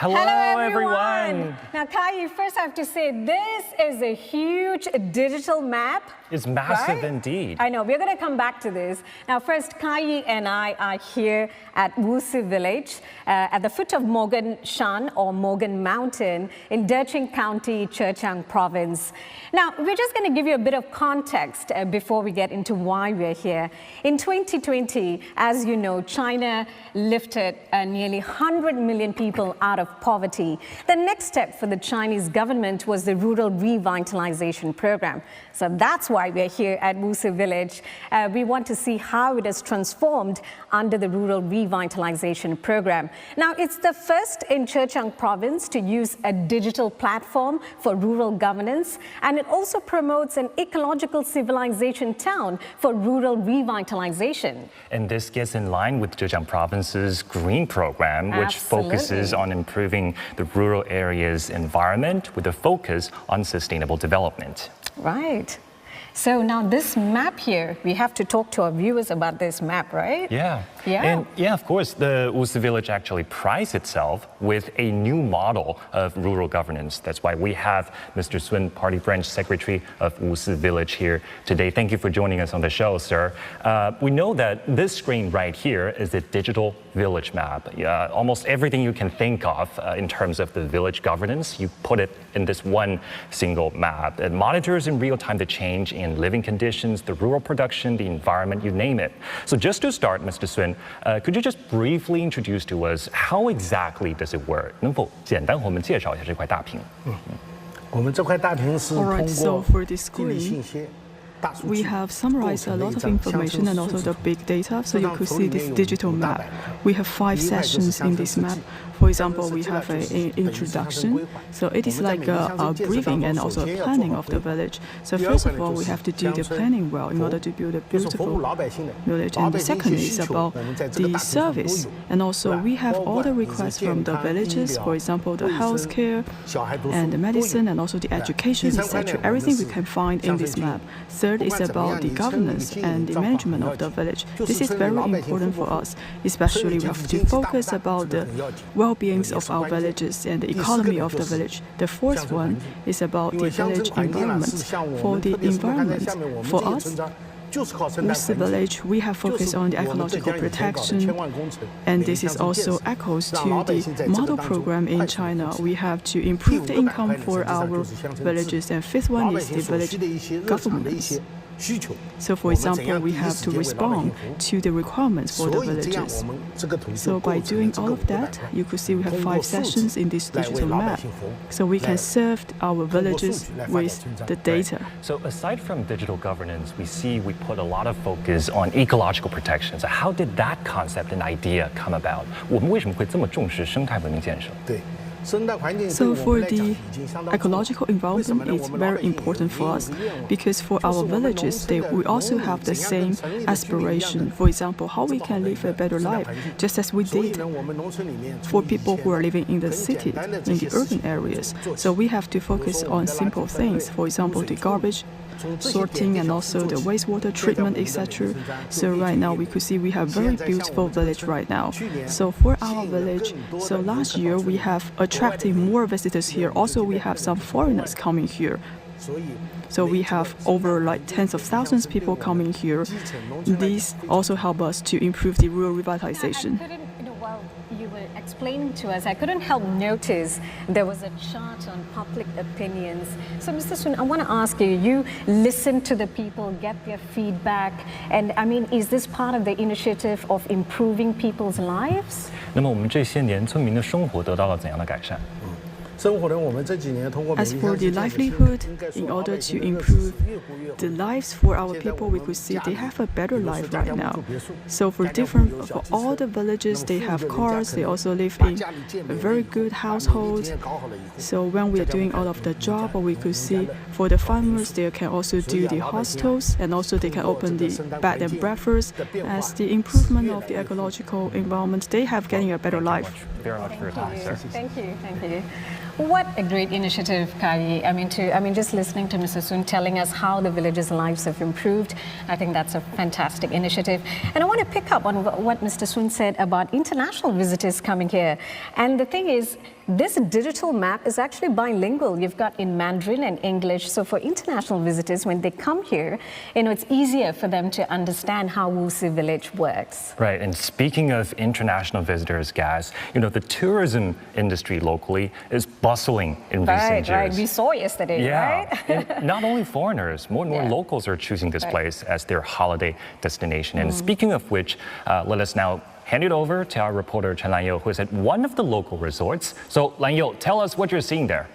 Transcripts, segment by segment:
Hello, everyone. Now, Kaiyi, first I have to say, this is a huge digital map. It's massive right? Indeed. I know. We're going to come back to this. Now, first, Kaiyi and I are here at Wusi Village, at the foot of Morgan Shan, or Morgan Mountain, in Deqing County, Zhejiang province. Now, we're just going to give you a bit of context before we get into why we're here. In 2020, as you know, China lifted nearly 100 million people out of poverty. The next step for the Chinese government was the Rural Revitalization Program. So that's why we're here at Wusi Village. We want to see how it has transformed under the Rural Revitalization Program. Now, it's the first in Zhejiang province to use a digital platform for rural governance, and it also promotes an ecological civilization town for rural revitalization. And this gets in line with Zhejiang province's green program, which focuses on improving the rural area's environment with a focus on sustainable development. Right. So now this map here, we have to talk to our viewers about this map, right? Yeah. Yeah. And yeah, of course, the Wusi Village actually prides itself with a new model of rural governance. That's why we have Mr. Sun, Party Branch Secretary of Wusi Village here today. Thank you for joining us on the show, sir. We know that this screen right here is a digital village map. Almost everything you can think of in terms of the village governance, you put it in this one single map. It monitors in real time the change in living conditions, the rural production, the environment, you name it. So just to start, Mr. Sun, could you just briefly introduce to us how exactly does it work? 能否简单和我们介绍一下这块大屏？我们这块大屏是通过 so for this 地理信 screen, 息。 we have summarized a lot of information and also the big data, so you could see this digital map. We have 5 sessions in this map. For example, we have an introduction, so it is like a briefing and also a planning of the village. So first of all, we have to do the planning well in order to build a beautiful village. And the second is about the service. And also we have all the requests from the villages, for example, the healthcare and the medicine and also the education, etc. Everything we can find in this map. Third is about the governance and the management of the village. This is very important for us, especially we have to focus about the well-being of our villages and the economy of the village. The fourth one is about the village environment. For the environment, for us, Wusi Village, we have focused on the ecological protection, and this is also echoes to the model program in China. We have to improve the income for our villages, and fifth one is the village governance. So, for example, we have to respond to the requirements for the villages. So, by doing all of that, you could see we have 5 sessions in this digital map. So, we can serve our villages with the data. So, aside from digital governance, we put a lot of focus on ecological protection. So, how did that concept and idea come about? 我们为什么会这么重视生态文明建设？ So for the ecological environment, it's very important for us because for our villages, we also have the same aspiration. For example, how we can live a better life, just as we did for people who are living in the city, in the urban areas. So we have to focus on simple things. For example, the garbage sorting and also the wastewater treatment, etc. So right now we could see we have very beautiful village right now. So for our village, so last year we have attracted more visitors here. Also we have some foreigners coming here. So we have over like tens of thousands of people coming here. These also help us to improve the rural revitalization. Explaining to us, I couldn't help notice there was a chart on public opinions. So, Mr. Sun, I want to ask you, you listen to the people, get their feedback, and I mean, is this part of the initiative of improving people's lives? 那么我们这些年村民的生活得到了怎样的改善？ As for the livelihood, in order to improve the lives for our people, we could see they have a better life right now. So for all the villages, they have cars, they also live in a very good household. So when we are doing all of the job, we could see for the farmers, they can also do the hostels, and also they can open the bed and breakfast. As the improvement of the ecological environment, they have getting a better life. very much for your time, sir. Thank you. What a great initiative, Kaiyi. I mean, just listening to Mr. Sun telling us how the villagers' lives have improved, I think that's a fantastic initiative. And I want to pick up on what Mr. Sun said about international visitors coming here. And the thing is, this digital map is actually bilingual. You've got in Mandarin and English. So for international visitors, when they come here, it's easier for them to understand how Wusi Village works. Right. And speaking of international visitors, Gaz, the tourism industry locally is bustling in recent years. Right. We saw yesterday, right? And not only foreigners, more and more locals are choosing this place as their holiday destination. And speaking of which, let us now hand it over to our reporter Chen Lanyou, who is at one of the local resorts. So Lanyou, tell us what you're seeing there.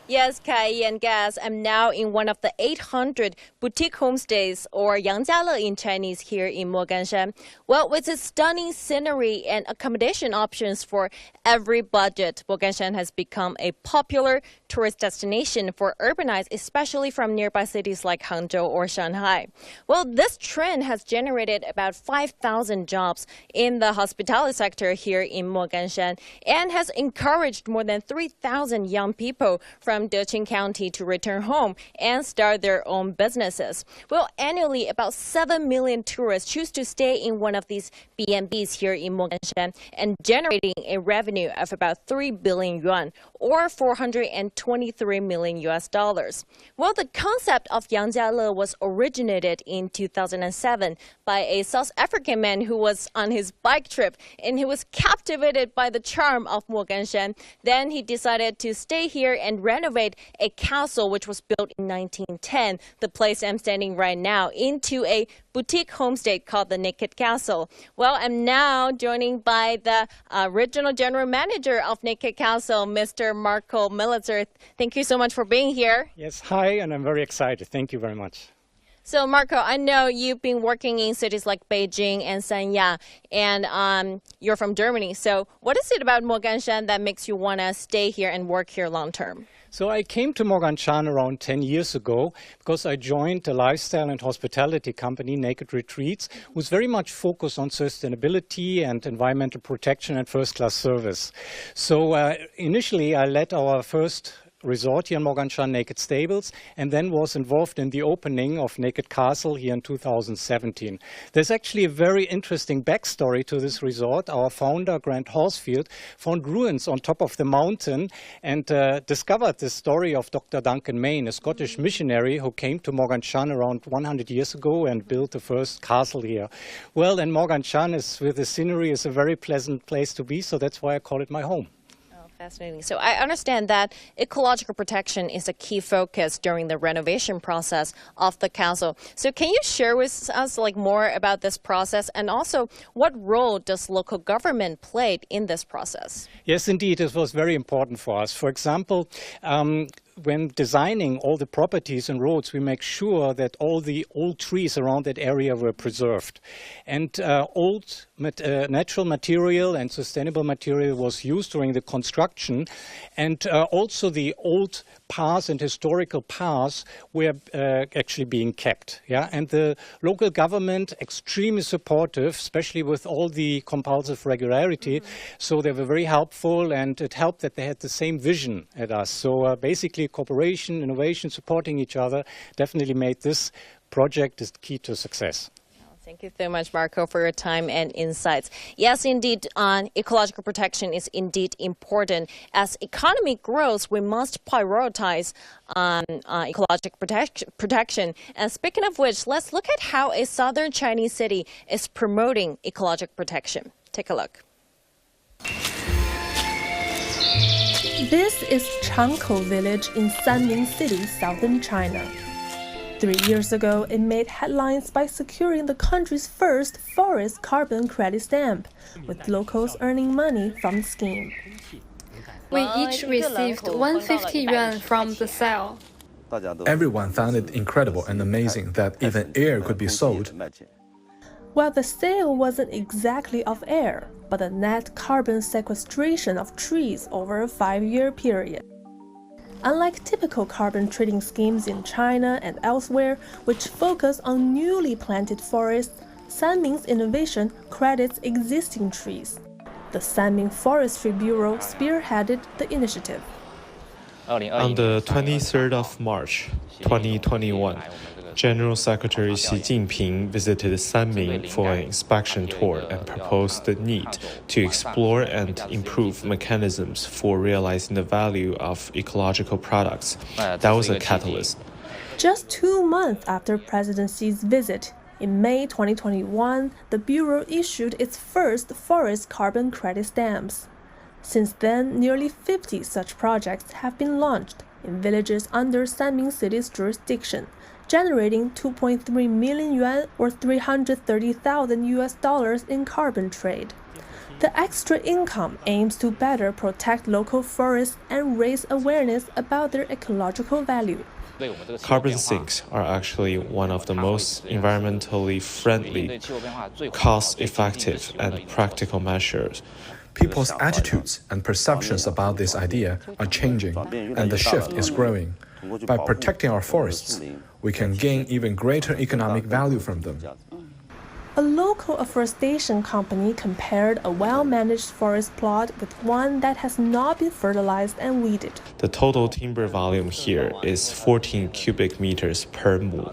Yes, Kaiyi and Gaz, I'm now in one of the 800 boutique homestays, or Yangjiale in Chinese, here in Moganshan. Well, with its stunning scenery and accommodation options for every budget, Moganshan has become a popular tourist destination for urbanites, especially from nearby cities like Hangzhou or Shanghai. Well, this trend has generated about 5,000 jobs in the hospitality sector here in Moganshan and has encouraged more than 3,000 young people from Deqing County to return home and start their own businesses. Well, annually, about 7 million tourists choose to stay in one of these B&Bs here in Moganshan and generating a revenue of about 3 billion yuan or $423 million. Well, the concept of Yangjiale was originated in 2007 by a South African man who was on his bike trip and he was captivated by the charm of Moganshan. Then he decided to stay here and renovate a castle which was built in 1910, the place I'm standing right now, into a boutique homestay called the Naked Castle. Well, I'm now joined by the regional general manager of Naked Castle, Mr. Marco Militzer. Thank you so much for being here. Yes, hi, and I'm very excited. Thank you very much. So, Marco, I know you've been working in cities like Beijing and Sanya, and you're from Germany. So what is it about Moganshan that makes you want to stay here and work here long term? So I came to Moganshan around 10 years ago because I joined the lifestyle and hospitality company Naked Retreats, who's very much focused on sustainability and environmental protection and first-class service. So initially I led our first resort here in Moganshan, Naked Stables, and then was involved in the opening of Naked Castle here in 2017. There's actually a very interesting backstory to this resort. Our founder, Grant Horsfield, found ruins on top of the mountain and discovered the story of Dr. Duncan Mayne, a Scottish missionary who came to Moganshan around 100 years ago and built the first castle here. Well, and Moganshan, with the scenery, is a very pleasant place to be, so that's why I call it my home. Fascinating. So I understand that ecological protection is a key focus during the renovation process of the castle. So can you share with us more about this process, and also what role does local government play in this process? Yes, indeed, it was very important for us. For example, when designing all the properties and roads, we make sure that all the old trees around that area were preserved. And natural material and sustainable material was used during the construction. And also the old paths and historical paths were actually being kept. Yeah? And the local government, extremely supportive, especially with all the compulsive regularity. So they were very helpful, and it helped that they had the same vision as us. So basically, cooperation, innovation, supporting each other definitely made this project the key to success. Thank you so much, Marco, for your time and insights. Yes, indeed, ecological protection is indeed important. As economy grows, we must prioritize ecological protection. And speaking of which, let's look at how a southern Chinese city is promoting ecological protection. Take a look. This is Changkou Village in Sanning City, southern China. 3 years ago, it made headlines by securing the country's first forest carbon credit stamp, with locals earning money from the scheme. We each received 150 yuan from the sale. Everyone found it incredible and amazing that even air could be sold. Well, the sale wasn't exactly of air, but the net carbon sequestration of trees over a 5-year period. Unlike typical carbon trading schemes in China and elsewhere, which focus on newly planted forests, Sanming's innovation credits existing trees. The Sanming Forestry Bureau spearheaded the initiative. On the 23rd of March, 2021, General Secretary Xi Jinping visited Sanming for an inspection tour and proposed the need to explore and improve mechanisms for realizing the value of ecological products. That was a catalyst. Just 2 months after President Xi's visit, in May 2021, the Bureau issued its first forest carbon credit stamps. Since then, nearly 50 such projects have been launched in villages under Sanming City's jurisdiction, generating 2.3 million yuan or $330,000 in carbon trade. The extra income aims to better protect local forests and raise awareness about their ecological value. Carbon sinks are actually one of the most environmentally friendly, cost-effective, and practical measures. People's attitudes and perceptions about this idea are changing, and the shift is growing. By protecting our forests, we can gain even greater economic value from them. A local afforestation company compared a well-managed forest plot with one that has not been fertilized and weeded. The total timber volume here is 14 cubic meters per mu,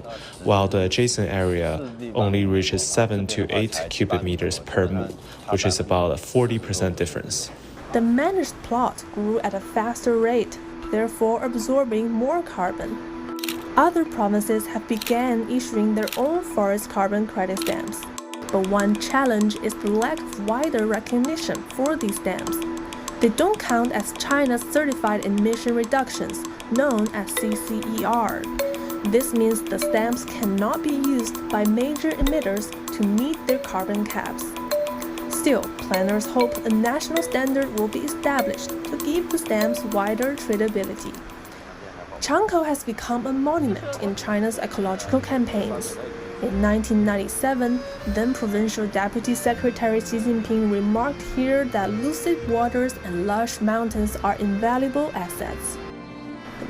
while the adjacent area only reaches 7 to 8 cubic meters per mu, which is about a 40% difference. The managed plot grew at a faster rate, therefore absorbing more carbon. Other provinces have begun issuing their own forest carbon credit stamps. But one challenge is the lack of wider recognition for these stamps. They don't count as China's certified emission reductions, known as CCER. This means the stamps cannot be used by major emitters to meet their carbon caps. Still, planners hope a national standard will be established to give the stamps wider tradability. Changkou has become a monument in China's ecological campaigns. In 1997, then Provincial Deputy Secretary Xi Jinping remarked here that lucid waters and lush mountains are invaluable assets.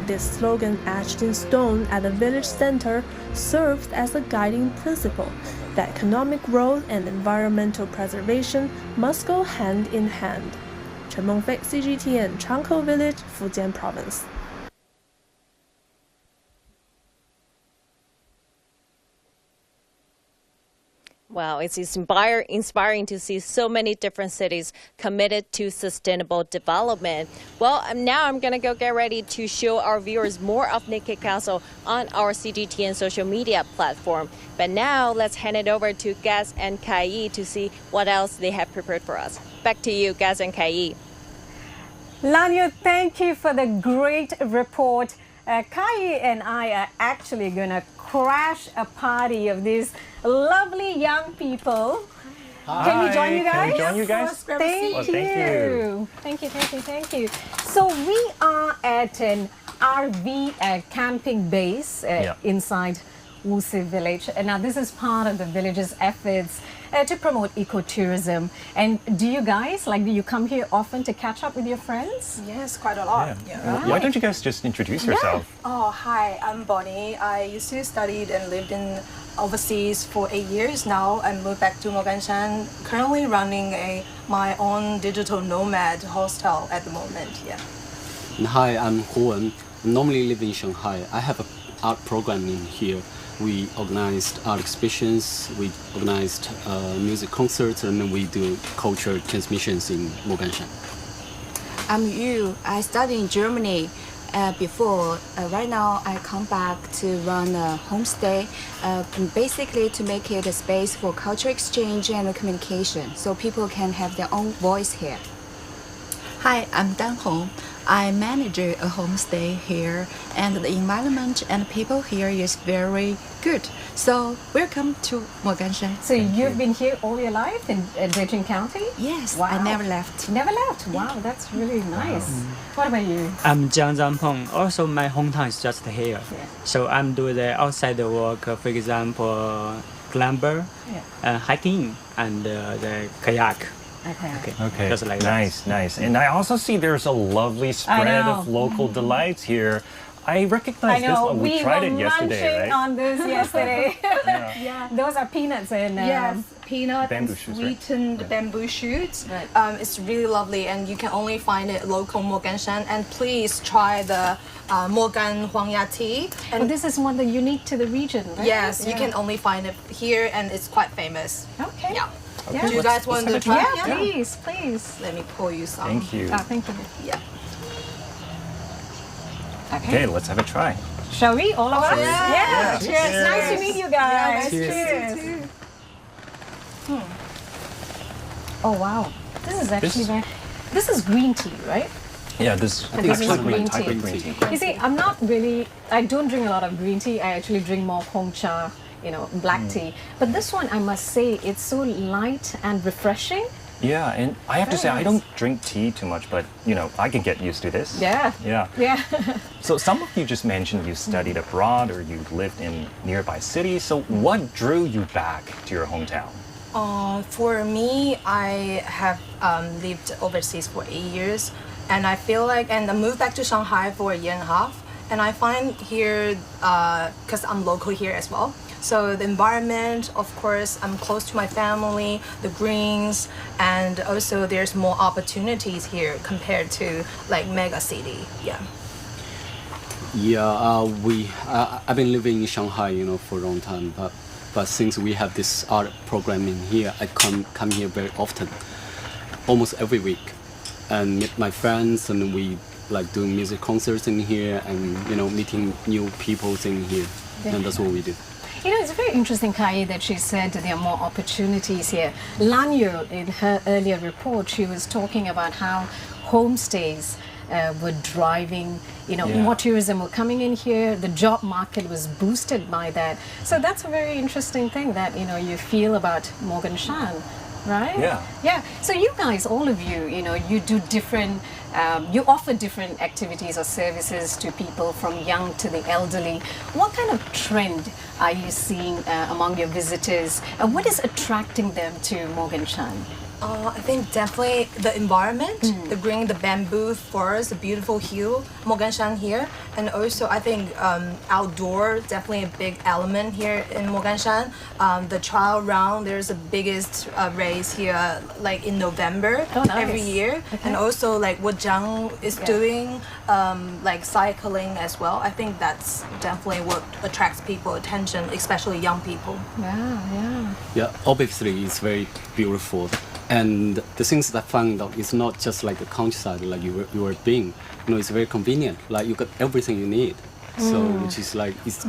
This slogan, etched in stone at the village center, served as a guiding principle that economic growth and environmental preservation must go hand in hand. Chen Mengfei, CGTN, Changkou Village, Fujian Province. Wow, it's inspiring to see so many different cities committed to sustainable development. Well, now I'm going to go get ready to show our viewers more of Nikkei Castle on our CGTN social media platform. But now let's hand it over to Gas and Kaiyi to see what else they have prepared for us. Back to you, Gas and Kaiyi. Lanyo, thank you for the great report. Kaiyi and I are actually going to crash a party of these lovely young people. Hi. Can we join you guys? Can we join you guys? Thank you. Thank you. So we are at an RV camping base inside Wusi Village. And now this is part of the village's efforts to promote ecotourism. And do you guys, do you come here often to catch up with your friends? Yes, quite a lot. Yeah. Right. Why don't you guys just introduce yourself? Oh, hi, I'm Bonnie. I used to study and lived in overseas for 8 years now and moved back to Moganshan, currently running my own digital nomad hostel at the moment. Yeah. Hi, I'm Huan. I normally live in Shanghai. I have an art program in here. We organized art exhibitions, we organized music concerts, and we do culture transmissions in Moganshan. I'm Yu. I studied in Germany before. Right now, I come back to run a homestay, basically to make it a space for culture exchange and communication, so people can have their own voice here. Hi, I'm Dan Hong. I manage a homestay here, and the environment and people here is very good. So welcome to Moganshan. So you've been here all your life in Deqing County? Yes, wow. I never left. Never left? Wow, that's really nice. Wow. What about you? I'm Jiang Zanpeng. Also, my hometown is just here. Yeah. So I'm doing the outside work, for example, climber, hiking, and the kayak. Okay, Just like nice, nice. And I also see there's a lovely spread of local delights here. I recognize this one. We tried it yesterday, right? On this yesterday. Those are peanuts and yes, peanut bamboo and shoots, sweetened bamboo shoots. It's really lovely, and you can only find it local Moganshan. And please try the Mogan Huangya tea. And this is one that unique to the region, right? Yes, you can only find it here, and it's quite famous. Okay. Yeah. Okay, Do you guys want to try? Yeah, please, please. Let me pour you some. Thank you. Thank you. Yeah. Okay, let's have a try. Shall we? All of us? Yeah. Cheers. Nice to meet you guys. Cheers. Oh wow, this is actually very. This is green tea, right? Yeah, this This is actually green type tea. of green tea. You see, I don't drink a lot of green tea. I actually drink more Hong Cha, black tea. But this one, I must say, it's so light and refreshing. Yeah, and I have to say, I don't drink tea too much, but I can get used to this. Yeah. Yeah. So some of you just mentioned you studied abroad or you lived in nearby cities. So what drew you back to your hometown? For me, I have lived overseas for 8 years, and I feel like, and I moved back to Shanghai for 1.5 years, and I find here, because I'm local here as well, so the environment, of course, I'm close to my family, the greens, and also there's more opportunities here compared to like mega city. Yeah. Yeah, I've been living in Shanghai, for a long time, but since we have this art program in here, I come here very often, almost every week, and meet my friends, and we like doing music concerts in here, and meeting new people in here, and that's what we do. It's very interesting, Kaiyi, that she said there are more opportunities here. Lanyo, in her earlier report, she was talking about how homestays were driving, more tourism were coming in here. The job market was boosted by that. So that's a very interesting thing that, you feel about Moganshan, right? Yeah. So you guys, all of you, you do different, you offer different activities or services to people from young to the elderly. What kind of trend are you seeing among your visitors? And what is attracting them to Moganshan? I think definitely the environment, the green, the bamboo forest, the beautiful hill, Moganshan here, and also I think outdoor definitely a big element here in Moganshan. The trial round, there's the biggest race here, like in November every year, and also like what Zhejiang is doing, like cycling as well. I think that's definitely what attracts people attention, especially young people. Yeah, obviously it's very beautiful. And the things that I found out is not just like the countryside, like you were being. It's very convenient. Like you got everything you need. So which is like it's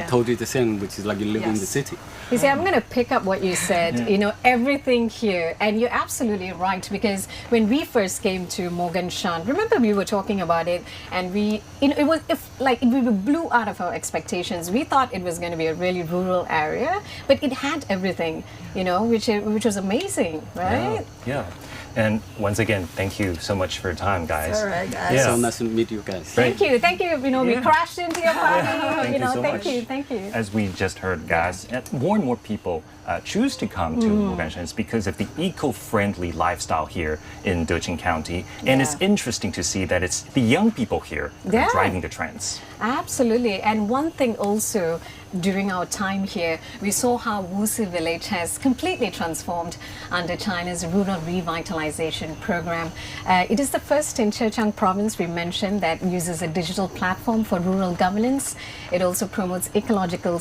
totally the same, which is like you live in the city. You see, I'm going to pick up what you said. Everything here, and you're absolutely right, because when we first came to Moganshan, remember we were talking about it, and we blew out of our expectations. We thought it was going to be a really rural area, but it had everything, which was amazing, right? Yeah. And once again, thank you so much for your time, guys. All right, guys. So nice to meet you guys. Thank you. We crashed into your party. Thank you. As we just heard, guys, more and more people choose to come to Moganshan because of the eco-friendly lifestyle here in Deqing County. And it's interesting to see that it's the young people here who are driving the trends. Absolutely. And one thing also, during our time here, we saw how Wusi Village has completely transformed under China's rural revitalization program. It is the first in Zhejiang province, we mentioned, that uses a digital platform for rural governance. It also promotes ecological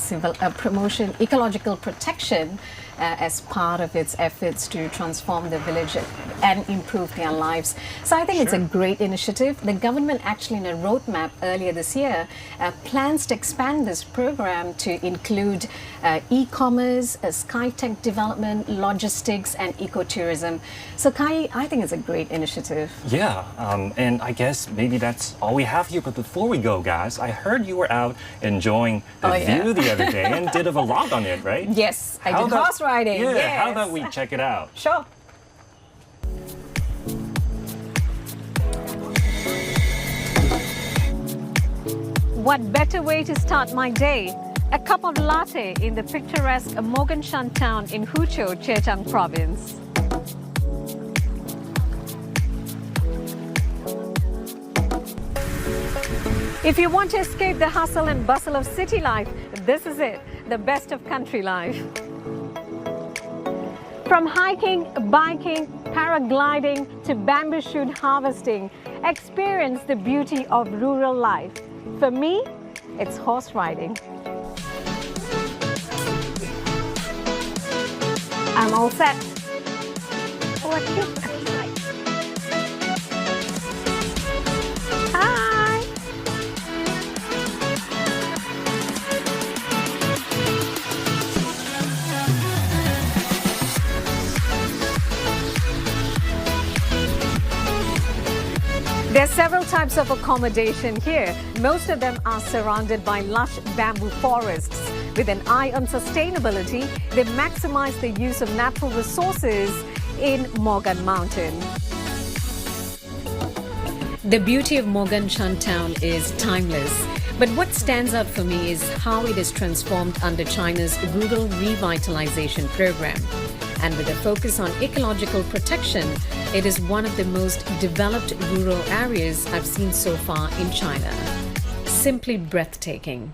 protection as part of its efforts to transform the village and improve their lives. So I think it's a great initiative. The government actually, in a roadmap earlier this year, plans to expand this program to include e-commerce, sky-tech development, logistics, and ecotourism. So Kaiyi, I think it's a great initiative. Yeah, and I guess maybe that's all we have here. But before we go, guys, I heard you were out enjoying the view the other day and did a vlog on it, right? Yes, I did horse riding. Yeah, yes. How about we check it out? Sure. What better way to start my day? A cup of latte in the picturesque Moganshan town in Huqiu, Zhejiang province. If you want to escape the hustle and bustle of city life, this is it, the best of country life. From hiking, biking, paragliding to bamboo shoot harvesting, experience the beauty of rural life. For me, it's horse riding. I'm all set. Hi. There are several types of accommodation here. Most of them are surrounded by lush bamboo forests. With an eye on sustainability, they maximize the use of natural resources in Morgan Mountain. The beauty of Moganshan town is timeless. But what stands out for me is how it is transformed under China's rural revitalization program. And with a focus on ecological protection, it is one of the most developed rural areas I've seen so far in China. Simply breathtaking.